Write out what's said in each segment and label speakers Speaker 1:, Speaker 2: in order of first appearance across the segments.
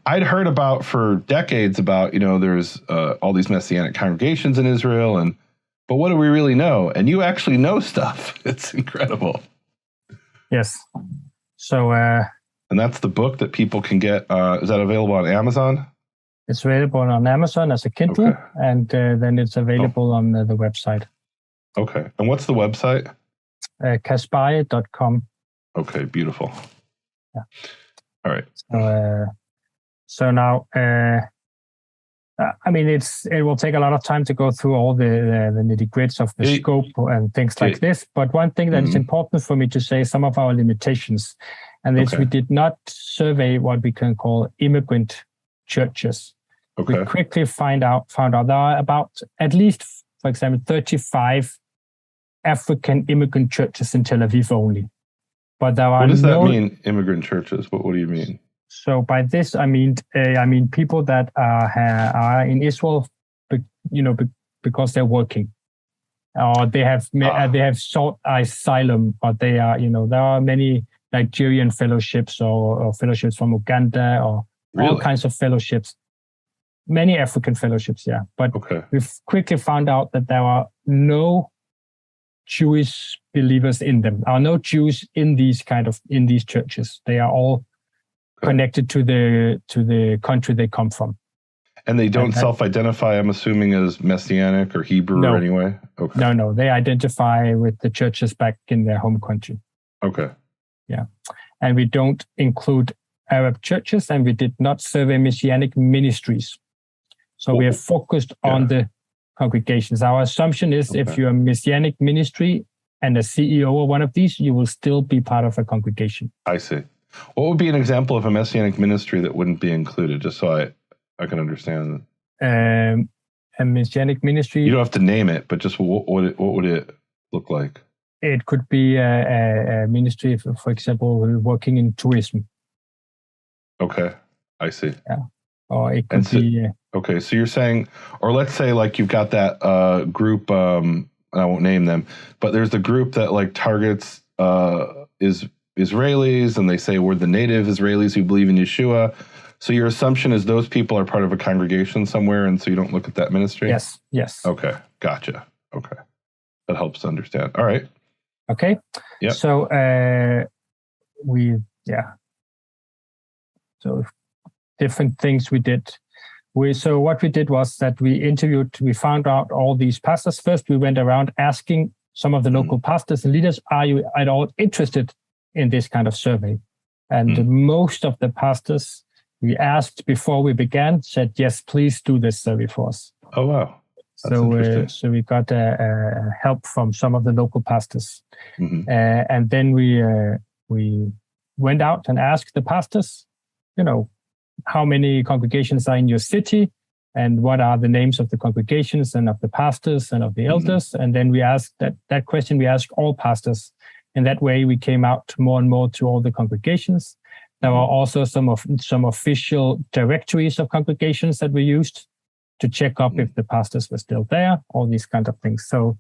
Speaker 1: I'd heard about for decades about, there's all these Messianic congregations in Israel, but what do we really know? And you actually know stuff. It's incredible.
Speaker 2: Yes. So,
Speaker 1: and that's the book that people can get. Is that available on Amazon?
Speaker 2: It's available on Amazon as a Kindle,
Speaker 1: okay.
Speaker 2: And then it's available on the website.
Speaker 1: Okay. And what's the website?
Speaker 2: Kaspaye.com.
Speaker 1: Okay, beautiful.
Speaker 2: Yeah.
Speaker 1: All right.
Speaker 2: So now, it will take a lot of time to go through all the nitty-gritty of the scope and things like this. But one thing that is important for me to say, some of our limitations, and it's we did not survey what we can call immigrant churches.
Speaker 1: Okay.
Speaker 2: We quickly found out there are about at least, for example, 35 African immigrant churches in Tel Aviv only. But there are
Speaker 1: what does that mean, immigrant churches? What do you mean?
Speaker 2: So by this I mean people that are in Israel, because they're working, or they have sought asylum, or they are there are many Nigerian fellowships or fellowships from Uganda or all kinds of fellowships, many African fellowships, yeah. But we've quickly found out that there are no Jewish believers in them. There are no Jews in these churches. They are all connected to the country they come from.
Speaker 1: And they don't self-identify, I'm assuming, as Messianic or Hebrew or anyway? Okay.
Speaker 2: No. They identify with the churches back in their home country.
Speaker 1: Okay.
Speaker 2: Yeah. And we don't include Arab churches, and we did not survey Messianic ministries. So we are focused on the congregations. Our assumption is if you're a Messianic ministry and a CEO of one of these, you will still be part of a congregation.
Speaker 1: I see. What would be an example of a Messianic ministry that wouldn't be included, just so I can understand?
Speaker 2: A Messianic ministry...
Speaker 1: You don't have to name it, but just what would it look like?
Speaker 2: It could be a ministry, for example, working in tourism.
Speaker 1: Okay, I see.
Speaker 2: Yeah. Or it could be...
Speaker 1: Okay, so you're saying, or let's say you've got that group, I won't name them, but there's the group that targets Israelis, and they say we're the native Israelis who believe in Yeshua. So your assumption is those people are part of a congregation somewhere, and so you don't look at that ministry?
Speaker 2: Yes.
Speaker 1: Okay, gotcha. Okay. That helps to understand. All right.
Speaker 2: Okay.
Speaker 1: Yeah.
Speaker 2: So So different things we did. So what we did was that we found out all these pastors. First, we went around asking some of the local pastors and leaders, are you at all interested in this kind of survey? And most of the pastors we asked before we began said, yes, please do this survey for us.
Speaker 1: Oh, wow. That's
Speaker 2: so we got help from some of the local pastors. And then we went out and asked the pastors, how many congregations are in your city and what are the names of the congregations and of the pastors and of the elders. And then we asked that question, we asked all pastors. And that way we came out more and more to all the congregations. There were also some official directories of congregations that we used to check up if the pastors were still there, all these kinds of things. So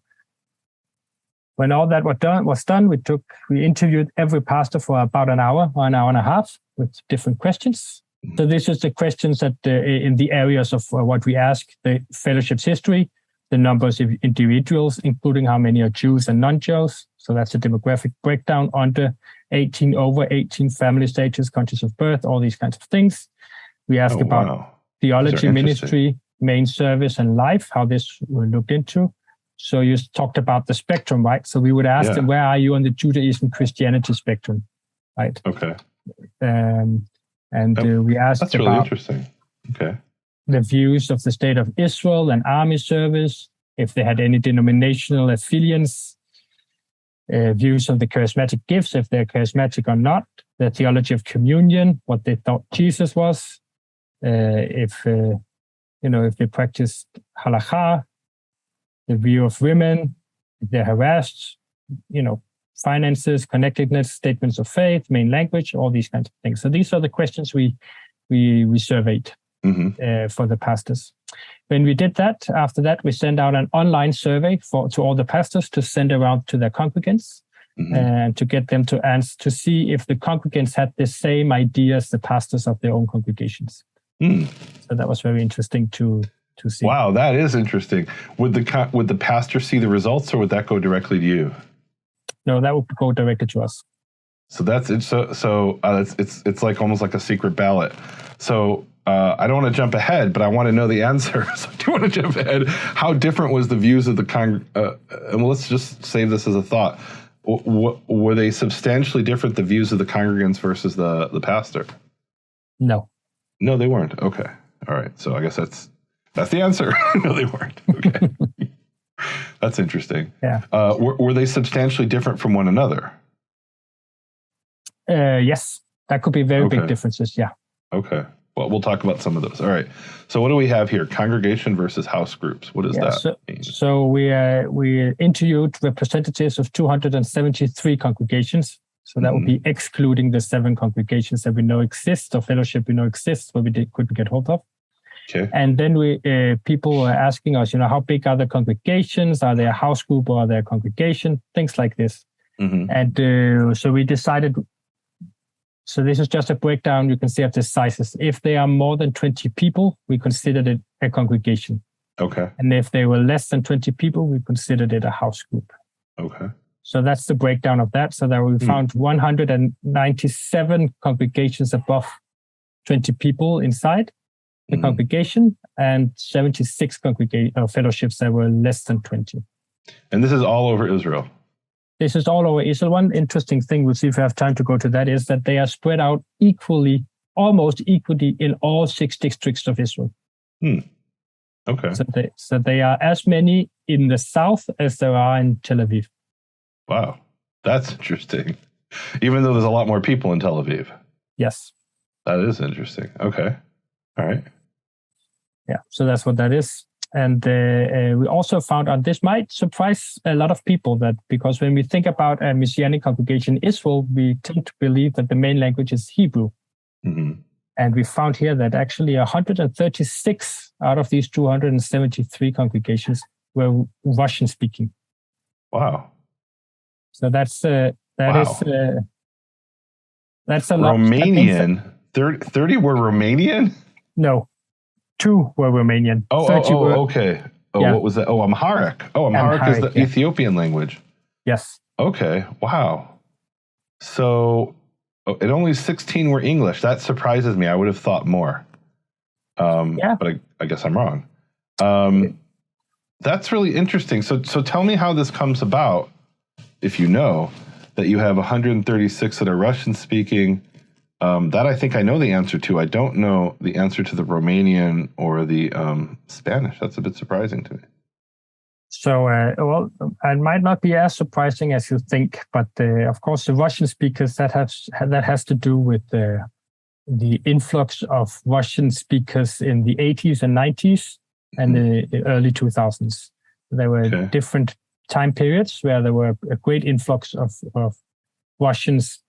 Speaker 2: when all that was done, we interviewed every pastor for about an hour or an hour and a half with different questions. So this is the questions that in the areas of what we ask: the fellowship's history, the numbers of individuals, including how many are Jews and non-Jews. So that's a demographic breakdown: under 18, over 18, family status, countries of birth, all these kinds of things. We ask about theology, ministry, main service, and life, how this we looked into. So you talked about the spectrum, right? So we would ask them, where are you on the Judaism Christianity spectrum, right?
Speaker 1: Okay.
Speaker 2: We asked
Speaker 1: that's really interesting. Okay.
Speaker 2: The views of the State of Israel and army service, if they had any denominational affiliations, views of the charismatic gifts, if they're charismatic or not, the theology of communion, what they thought Jesus was, if they practiced halakha, the view of women, if they're harassed, finances, connectedness, statements of faith, main language, all these kinds of things. So these are the questions we surveyed for the pastors. When we did that, after that, we sent out an online survey to all the pastors to send around to their congregants and to get them to answer, to see if the congregants had the same ideas as the pastors of their own congregations. So that was very interesting to see.
Speaker 1: Wow, that is interesting. Would the pastor see the results, or would that go directly to you?
Speaker 2: No, that would go directly to us.
Speaker 1: So that's it. It's like almost like a secret ballot. So I don't want to jump ahead, but I want to know the answer. So I do want to jump ahead. How different was the views of the and let's just save this as a thought. Were they substantially different, the views of the congregants versus the pastor?
Speaker 2: No.
Speaker 1: No, they weren't. Okay. All right. So I guess that's the answer. No, they weren't. Okay. That's interesting.
Speaker 2: Yeah.
Speaker 1: Were they substantially different from one another?
Speaker 2: Yes. That could be very big differences. Yeah.
Speaker 1: Okay. Well, we'll talk about some of those. All right. So what do we have here? Congregation versus house groups. What does that mean?
Speaker 2: So we interviewed representatives of 273 congregations. So that would be excluding the 7 congregations that we know exist, or fellowship we know exists, but we couldn't get hold of.
Speaker 1: Okay.
Speaker 2: And then people were asking us, how big are the congregations? Are they a house group or are they a congregation? Things like this. And so we decided. So this is just a breakdown, you can see, of the sizes. If they are more than 20 people, we considered it a congregation.
Speaker 1: Okay.
Speaker 2: And if they were less than 20 people, we considered it a house group.
Speaker 1: Okay.
Speaker 2: So that's the breakdown of that. So that we found 197 congregations above 20 people inside the congregation, and 76 fellowships that were less than 20.
Speaker 1: And this is all over Israel?
Speaker 2: This is all over Israel. One interesting thing, we'll see if we have time to go to that, is that they are spread out equally, almost equally, in all 6 districts of Israel.
Speaker 1: Okay.
Speaker 2: So they are as many in the south as there are in Tel Aviv.
Speaker 1: Wow. That's interesting. Even though there's a lot more people in Tel Aviv.
Speaker 2: Yes.
Speaker 1: That is interesting. Okay. All right.
Speaker 2: Yeah. So that's what that is. And we also found out, this might surprise a lot of people, that because when we think about a Messianic congregation in Israel, we tend to believe that the main language is Hebrew. And we found here that actually 136 out of these 273 congregations were Russian speaking.
Speaker 1: Wow.
Speaker 2: So that's a lot.
Speaker 1: Romanian? 30 were Romanian?
Speaker 2: No. 2 were Romanian.
Speaker 1: Okay. What was that? Amharic. Amharic is the Ethiopian language.
Speaker 2: Yes.
Speaker 1: Okay. Wow. So it only 16 were English. That surprises me. I would have thought more. But I guess I'm wrong. That's really interesting. So tell me how this comes about, if you know, that you have 136 that are Russian speaking. That I think I know the answer to. I don't know the answer to the Romanian or the Spanish. That's a bit surprising to me.
Speaker 2: So, it might not be as surprising as you think, but of course, the Russian speakers, that has to do with the influx of Russian speakers in the 80s and 90s and the early 2000s. There were different time periods where there were a great influx of Russians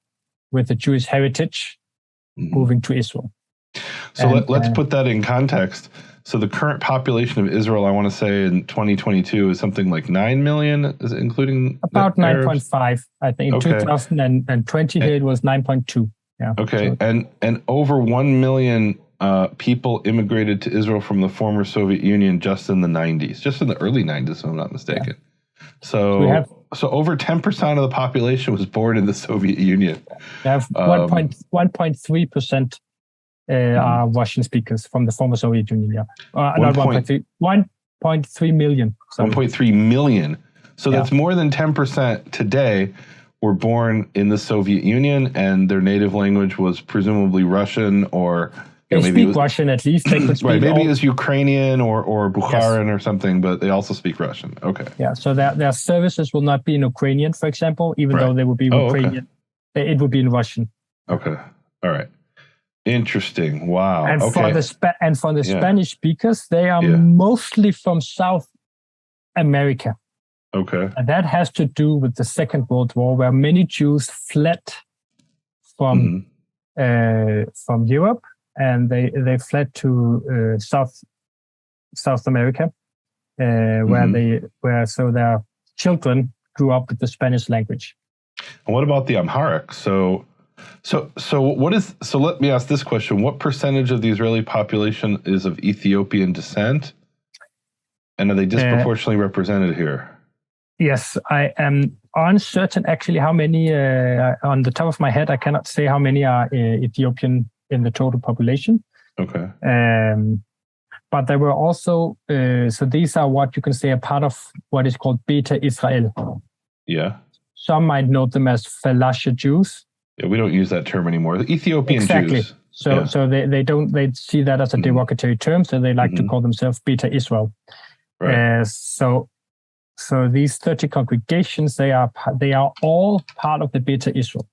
Speaker 2: with a Jewish heritage moving to Israel.
Speaker 1: So let's put that in context. So the current population of Israel, I want to say in 2022, is something like 9 million, is it including
Speaker 2: about 9.5, I think. In 2020, it was 9.2. Yeah.
Speaker 1: Okay, so, and over 1 million people immigrated to Israel from the former Soviet Union just in the 90s, just in the early 90s, if I'm not mistaken. Yeah. So over 10% of the population was born in the Soviet Union.
Speaker 2: We have 1.3% are Russian speakers from the former Soviet Union. Yeah, not 1.3, 1.3 million. Sorry.
Speaker 1: 1.3 million. So that's more than 10% today were born in the Soviet Union, and their native language was presumably Russian, or
Speaker 2: they speak Russian at least. They could speak
Speaker 1: right, maybe it's Ukrainian or Bukharan or something, but they also speak Russian. Okay.
Speaker 2: Yeah, so their services will not be in Ukrainian, for example, even though they would be Ukrainian. Okay. It would be in Russian.
Speaker 1: Okay. All right. Interesting. Wow.
Speaker 2: And for the Spanish speakers, they are mostly from South America.
Speaker 1: Okay.
Speaker 2: And that has to do with the Second World War, where many Jews fled from Europe, and they fled to South America, where their children grew up with the Spanish language.
Speaker 1: And what about the Amharic? So So let me ask this question. What percentage of the Israeli population is of Ethiopian descent? And are they disproportionately represented here?
Speaker 2: Yes, I am uncertain actually how many, on the top of my head, I cannot say how many are Ethiopian in the total population.
Speaker 1: Okay.
Speaker 2: But there were also, so these are what you can say a part of what is called Beta Israel.
Speaker 1: Yeah.
Speaker 2: Some might know them as Falasha Jews.
Speaker 1: Yeah, we don't use that term anymore. The Ethiopian
Speaker 2: exactly.
Speaker 1: Jews.
Speaker 2: So they see that as a derogatory term, so they like to call themselves Beta Israel.
Speaker 1: Right.
Speaker 2: So these 30 congregations, they are all part of the Beta Israel.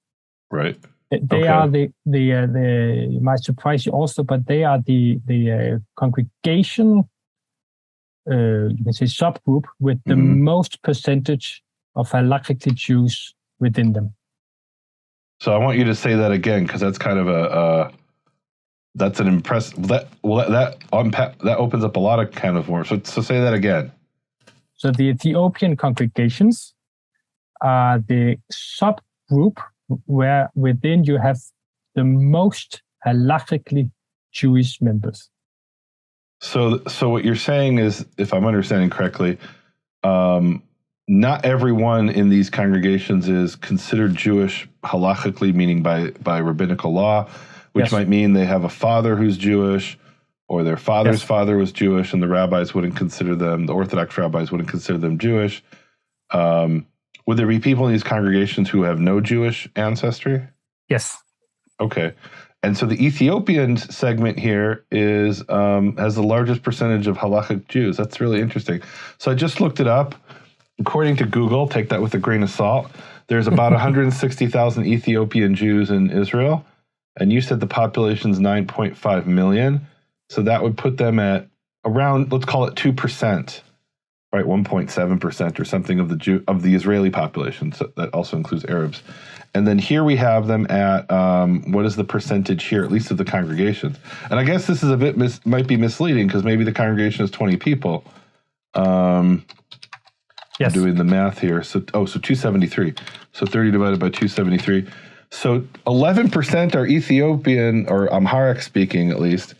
Speaker 1: Right.
Speaker 2: They are the it might surprise you also, but they are the congregation, you can say subgroup with the most percentage of halachically Jews within them.
Speaker 1: So I want you to say that again, because that's kind of that's an impressive. That opens up a lot of kind of worms. So say that again.
Speaker 2: So the Ethiopian congregations are the subgroup where within you have the most halachically Jewish members.
Speaker 1: So what you're saying is, if I'm understanding correctly, not everyone in these congregations is considered Jewish halachically, meaning by rabbinical law, which might mean they have a father who's Jewish, or their father's father was Jewish, and the rabbis wouldn't consider them, the Orthodox rabbis wouldn't consider them Jewish. Would there be people in these congregations who have no Jewish ancestry?
Speaker 2: Yes.
Speaker 1: Okay. And so the Ethiopian segment here is has the largest percentage of halachic Jews. That's really interesting. So I just looked it up. According to Google, take that with a grain of salt, there's about 160,000 Ethiopian Jews in Israel. And you said the population's 9.5 million. So that would put them at around, let's call it 2%, right? 1.7% or something of the Israeli population. So that also includes Arabs. And then here we have them at, what is the percentage here, at least of the congregations? And I guess this is a bit, might be misleading because maybe the congregation is 20 people.
Speaker 2: Yes.
Speaker 1: I'm doing the math here. So 273. So 30 divided by 273. So 11% are Ethiopian or Amharic speaking, at least,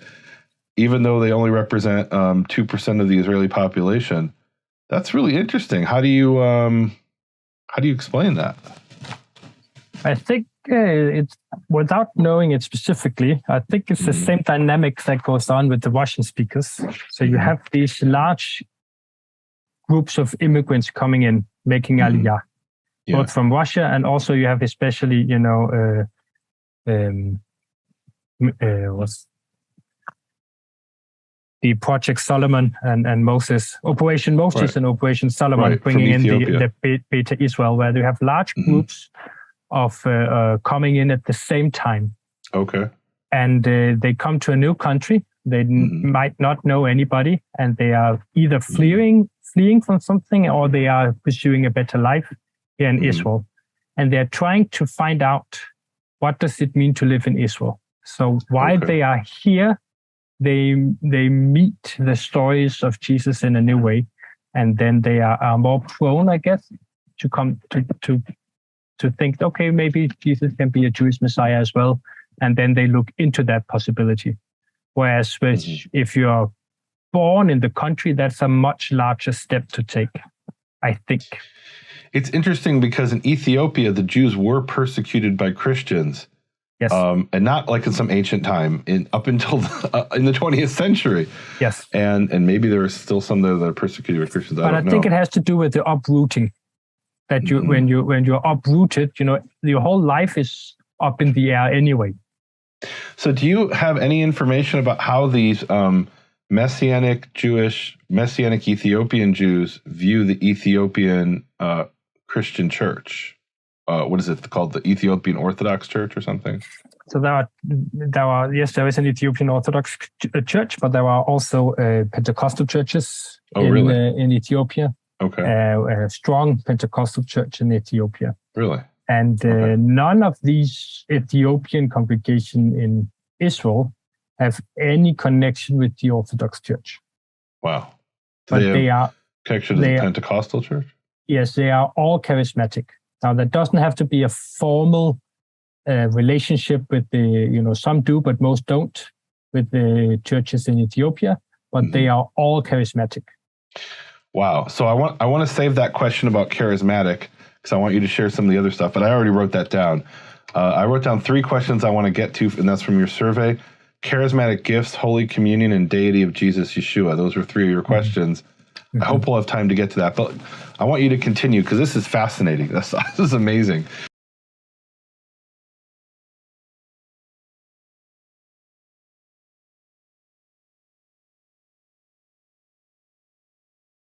Speaker 1: even though they only represent 2% of the Israeli population. That's really interesting. How do you explain that?
Speaker 2: I think it's, without knowing it specifically, I think it's the same dynamic that goes on with the Russian speakers. So you have these large groups of immigrants coming in, making Aliyah, both from Russia, and also you have especially, what's the Project Solomon and Moses, Operation Moses and Operation Solomon, bringing in the Beta Israel, where you have large groups of coming in at the same time.
Speaker 1: Okay.
Speaker 2: And they come to a new country. They might not know anybody, and they are either fleeing from something, or they are pursuing a better life here in Israel. And they're trying to find out, what does it mean to live in Israel? So while they are here, they meet the stories of Jesus in a new way, and then they are more prone, I guess, to come to think, okay, maybe Jesus can be a Jewish Messiah as well, and then they look into that possibility. Whereas if you're born in the country, that's a much larger step to take, I think.
Speaker 1: It's interesting because in Ethiopia, the Jews were persecuted by Christians.
Speaker 2: Yes.
Speaker 1: And not like in some ancient time, up until in the 20th century.
Speaker 2: Yes.
Speaker 1: And maybe there are still some there that are persecuted by Christians.
Speaker 2: But I think it has to do with the uprooting. That you, when you're uprooted, your whole life is up in the air anyway.
Speaker 1: So do you have any information about how these Messianic Ethiopian Jews view the Ethiopian Christian church? What is it called? The Ethiopian Orthodox Church or something? So
Speaker 2: there is an Ethiopian Orthodox church, but there are also Pentecostal churches in Ethiopia.
Speaker 1: Okay.
Speaker 2: A strong Pentecostal church in Ethiopia.
Speaker 1: Really?
Speaker 2: And none of these Ethiopian congregations in Israel have any connection with the Orthodox Church.
Speaker 1: Wow.
Speaker 2: But they are
Speaker 1: connection to the Pentecostal church?
Speaker 2: Yes, they are all charismatic. Now, that doesn't have to be a formal relationship with the, some do, but most don't, with the churches in Ethiopia, but they are all charismatic.
Speaker 1: Wow. So I want to save that question about charismatic because I want you to share some of the other stuff, but I already wrote that down. I wrote down 3 questions I want to get to, and that's from your survey. Charismatic gifts, Holy Communion, and deity of Jesus Yeshua. Those were 3 of your questions. I hope we'll have time to get to that, but I want you to continue because this is fascinating. This is amazing.